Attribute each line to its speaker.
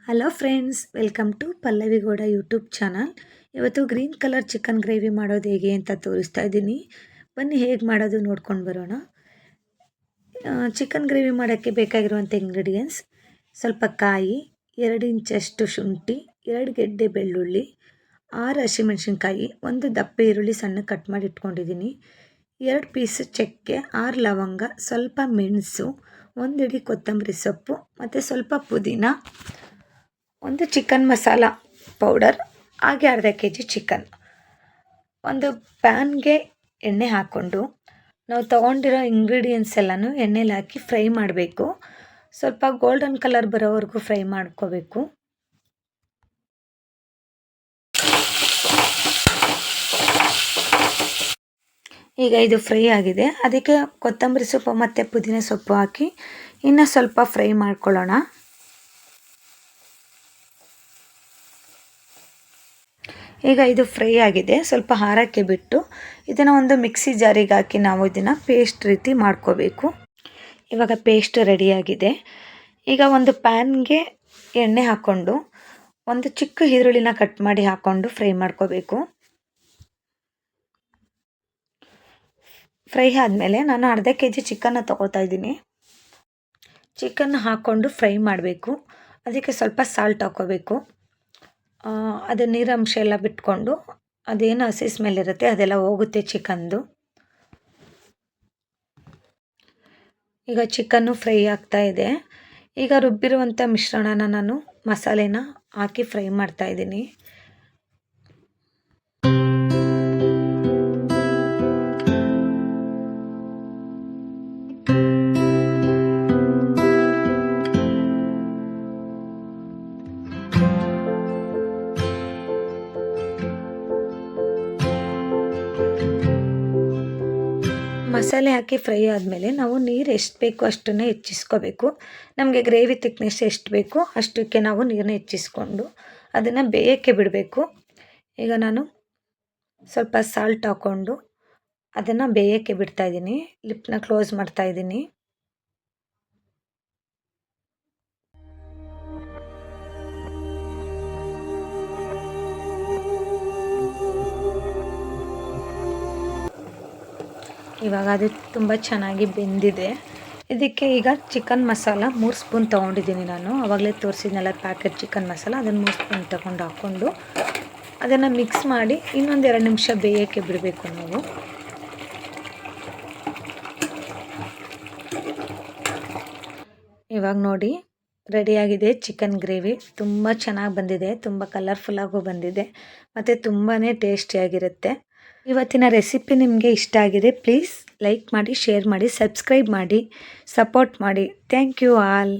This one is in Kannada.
Speaker 1: Hello friends, welcome to Pallavi Gowda YouTube channel. ಇವತ್ತು ಗ್ರೀನ್ ಕಲರ್ ಚಿಕನ್ ಗ್ರೇವಿ ಮಾಡೋದು ಹೇಗೆ ಅಂತ ತೋರಿಸ್ತಾ ಇದ್ದೀನಿ. ಬನ್ನಿ ಹೇಗೆ ಮಾಡೋದು ನೋಡ್ಕೊಂಡು ಬರೋಣ. ಚಿಕನ್ ಗ್ರೇವಿ ಮಾಡೋಕ್ಕೆ ಬೇಕಾಗಿರುವಂಥ ಇಂಗ್ರೀಡಿಯೆಂಟ್ಸ್: ಸ್ವಲ್ಪ ಕಾಯಿ, 2 ಇಂಚಷ್ಟು ಶುಂಠಿ, 2 ಗೆಡ್ಡೆ ಬೆಳ್ಳುಳ್ಳಿ, 6 ಹಸಿಮೆಣಸಿನ್ಕಾಯಿ, 1 ದಪ್ಪ ಈರುಳ್ಳಿ ಸಣ್ಣ ಕಟ್ ಮಾಡಿ ಇಟ್ಕೊಂಡಿದ್ದೀನಿ, 2 ಪೀಸ್ ಚಕ್ಕೆ, 6 ಲವಂಗ, ಸ್ವಲ್ಪ ಮೆಣಸು, 1 ಹಿಡಿ ಕೊತ್ತಂಬರಿ ಸೊಪ್ಪು ಮತ್ತು ಸ್ವಲ್ಪ ಪುದೀನ, 1 ಚಿಕನ್ ಮಸಾಲ ಪೌಡರ್, ಹಾಗೆ ಅರ್ಧ kg ಚಿಕನ್. ಒಂದು ಪ್ಯಾನ್ಗೆ ಎಣ್ಣೆ ಹಾಕ್ಕೊಂಡು ನಾವು ತೊಗೊಂಡಿರೋ ಇಂಗ್ರೀಡಿಯೆಂಟ್ಸ್ ಎಲ್ಲನೂ ಎಣ್ಣೆಲಿ ಹಾಕಿ ಫ್ರೈ ಮಾಡಬೇಕು. ಸ್ವಲ್ಪ ಗೋಲ್ಡನ್ ಕಲರ್ ಬರೋವರೆಗೂ ಫ್ರೈ ಮಾಡ್ಕೋಬೇಕು. ಈಗ ಇದು ಫ್ರೈ ಆಗಿದೆ. ಅದಕ್ಕೆ ಕೊತ್ತಂಬರಿ ಸೊಪ್ಪು ಮತ್ತು ಪುದೀನ ಸೊಪ್ಪು ಹಾಕಿ ಇನ್ನೂ ಸ್ವಲ್ಪ ಫ್ರೈ ಮಾಡ್ಕೊಳ್ಳೋಣ. ಈಗ ಇದು ಫ್ರೈ ಆಗಿದೆ. ಸ್ವಲ್ಪ ಹಾರಕ್ಕೆ ಬಿಟ್ಟು ಇದನ್ನು ಒಂದು ಮಿಕ್ಸಿ ಜಾರಿಗೆ ಹಾಕಿ ನಾವು ಇದನ್ನು ಪೇಸ್ಟ್ ರೀತಿ ಮಾಡ್ಕೋಬೇಕು. ಇವಾಗ ಪೇಸ್ಟ್ ರೆಡಿಯಾಗಿದೆ. ಈಗ ಒಂದು ಪ್ಯಾನ್ಗೆ ಎಣ್ಣೆ ಹಾಕ್ಕೊಂಡು ಒಂದು ಚಿಕ್ಕ ಈರುಳ್ಳಿನ ಕಟ್ ಮಾಡಿ ಹಾಕ್ಕೊಂಡು ಫ್ರೈ ಮಾಡ್ಕೋಬೇಕು. ಫ್ರೈ ಆದಮೇಲೆ ನಾನು ಅರ್ಧ kg ಚಿಕನ್ನ ತೊಗೊಳ್ತಾ ಇದ್ದೀನಿ. ಚಿಕನ್ನ ಹಾಕ್ಕೊಂಡು ಫ್ರೈ ಮಾಡಬೇಕು. ಅದಕ್ಕೆ ಸ್ವಲ್ಪ ಸಾಲ್ಟ್ ಹಾಕ್ಕೋಬೇಕು. ಅದು ನೀರಂಶ ಎಲ್ಲ ಬಿಟ್ಕೊಂಡು ಅದೇನು ಹಸಿ ಸ್ಮೆಲ್ ಇರುತ್ತೆ ಅದೆಲ್ಲ ಹೋಗುತ್ತೆ ಚಿಕನ್ದು. ಈಗ ಚಿಕನ್ನು ಫ್ರೈ ಆಗ್ತಾ ಇದೆ. ಈಗ ರುಬ್ಬಿರುವಂಥ ಮಿಶ್ರಣನ ನಾನು ಮಸಾಲೆನ ಹಾಕಿ ಫ್ರೈ ಮಾಡ್ತಾ ಇದ್ದೀನಿ. ಮಸಾಲೆ ಹಾಕಿ ಫ್ರೈ ಆದಮೇಲೆ ನಾವು ನೀರು ಎಷ್ಟು ಬೇಕು ಅಷ್ಟನ್ನೇ ಹೆಚ್ಚಿಸ್ಕೋಬೇಕು. ನಮಗೆ ಗ್ರೇವಿ ತಿಕ್ನೆಸ್ ಎಷ್ಟು ಬೇಕು ಅಷ್ಟಕ್ಕೆ ನಾವು ನೀರನ್ನ ಹೆಚ್ಚಿಸ್ಕೊಂಡು ಅದನ್ನು ಬೇಯಕ್ಕೆ ಬಿಡಬೇಕು. ಈಗ ನಾನು ಸ್ವಲ್ಪ ಸಾಲ್ಟ್ ಹಾಕ್ಕೊಂಡು ಅದನ್ನು ಬೇಯಕ್ಕೆ ಬಿಡ್ತಾಯಿದ್ದೀನಿ. ಲಿಪ್ನ ಕ್ಲೋಸ್ ಮಾಡ್ತಾಯಿದ್ದೀನಿ. ಇವಾಗ ಅದು ತುಂಬ ಚೆನ್ನಾಗಿ ಬೆಂದಿದೆ. ಇದಕ್ಕೆ ಈಗ ಚಿಕನ್ ಮಸಾಲ 3 ಸ್ಪೂನ್ ತೊಗೊಂಡಿದ್ದೀನಿ ನಾನು. ಆವಾಗಲೇ ತೋರಿಸಿದ್ನಲ್ಲ ಪ್ಯಾಕೆಟ್ ಚಿಕನ್ ಮಸಾಲ, ಅದನ್ನು 3 ಸ್ಪೂನ್ ತಗೊಂಡು ಹಾಕ್ಕೊಂಡು ಅದನ್ನು ಮಿಕ್ಸ್ ಮಾಡಿ ಇನ್ನೊಂದು 2 ನಿಮಿಷ ಬೇಯೋಕ್ಕೆ ಬಿಡಬೇಕು ನಾವು. ಇವಾಗ ನೋಡಿ ರೆಡಿಯಾಗಿದೆ ಚಿಕನ್ ಗ್ರೇವಿ. ತುಂಬ ಚೆನ್ನಾಗಿ ಬಂದಿದೆ, ತುಂಬ ಕಲರ್ಫುಲ್ಲಾಗೂ ಬಂದಿದೆ ಮತ್ತು ತುಂಬಾ ಟೇಸ್ಟಿಯಾಗಿರುತ್ತೆ. ಇವತ್ತಿನ ರೆಸಿಪಿ ನಿಮಗೆ ಇಷ್ಟ ಆಗಿದೆ, ಪ್ಲೀಸ್ ಲೈಕ್ ಮಾಡಿ, ಶೇರ್ ಮಾಡಿ, ಸಬ್ಸ್ಕ್ರೈಬ್ ಮಾಡಿ, ಸಪೋರ್ಟ್ ಮಾಡಿ. Thank you all.